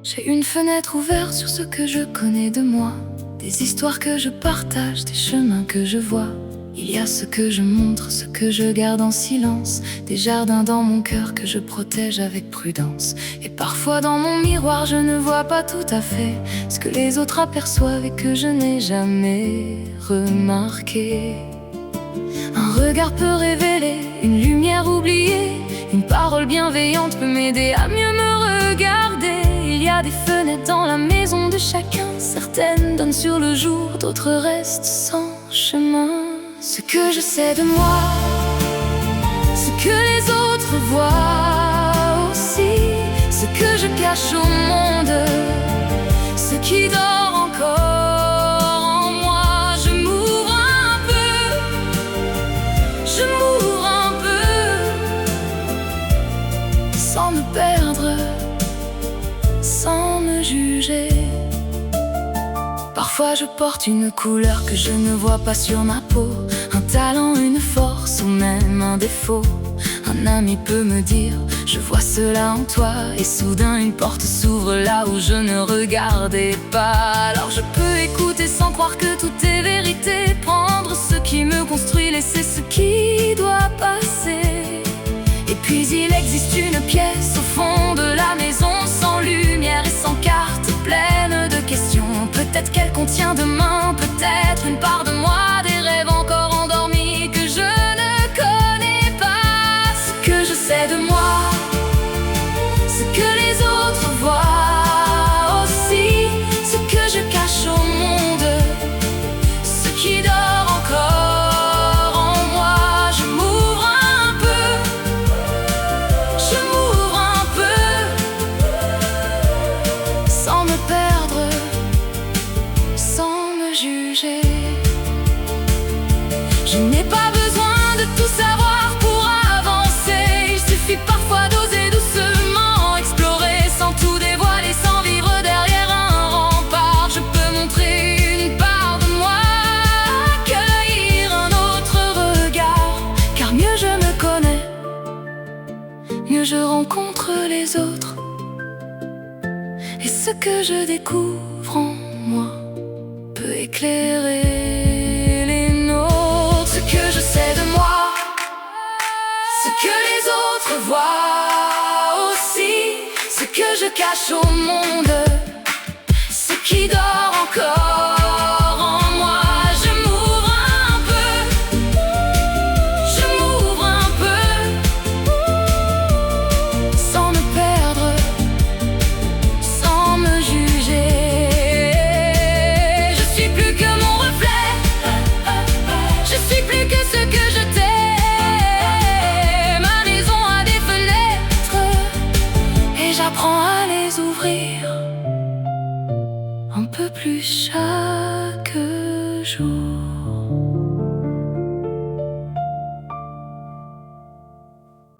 J'ai une fenêtre ouverte sur ce que je connais de moi, des histoires que je partage, des chemins que je vois. Il y a ce que je montre, ce que je garde en silence, des jardins dans mon cœur que je protège avec prudence. Et parfois dans mon miroir je ne vois pas tout à fait ce que les autres aperçoivent et que je n'ai jamais remarqué. Un regard peut révéler une lumière oubliée, une parole bienveillante peut m'aider à mieux me regarder. Il y a des fenêtres dans la maison de chacun, certaines donnent sur le jour, d'autres restent sans chemin. Ce que je sais de moi, ce que les autres voient aussi, ce que je cache au monde, ce qui dort encore en moi. Je m'ouvre un peu, je m'ouvre un peu, sans me perdre, sans me juger. Parfois je porte une couleur que je ne vois pas sur ma peau, un talent, une force ou même un défaut. Un ami peut me dire, je vois cela en toi, et soudain une porte s'ouvre là où je ne regardais pas. Alors je peux écouter sans croire que tout est vérité, prendre ce qui me construit, laisser ce qui doit passer. Et puis il existe une pièce au fond de la maison, sans lumière et sans carte, pleine de questions. Peut-être qu'elle contient demain, peut-être une part de moi, des rêves encore endormis que je ne connais pas. Ce que je sais de moi, ce que les autres voient aussi, ce que je cache au monde, ce qui dort encore en moi. Je m'ouvre un peu, je m'ouvre un peu, sans me perdre, sans me juger. Je n'ai pas besoin de tout savoir pour avancer, il suffit parfois d'oser doucement, explorer sans tout dévoiler, sans vivre derrière un rempart. Je peux montrer une part de moi, accueillir un autre regard, car mieux je me connais, mieux je rencontre les autres, et ce que je découvre en moi peut éclairer les nôtres. Ce que je sais de moi, ce que les autres voient aussi, ce que je cache au monde, ce qui dort encore en moi. Je m'ouvre un peu, je m'ouvre un peu, sans me perdre, sans me juger. Je suis plus que mon reflet, je suis plus que ce que je t'ai. Ma maison a des fenêtres et j'apprends à les ouvrir.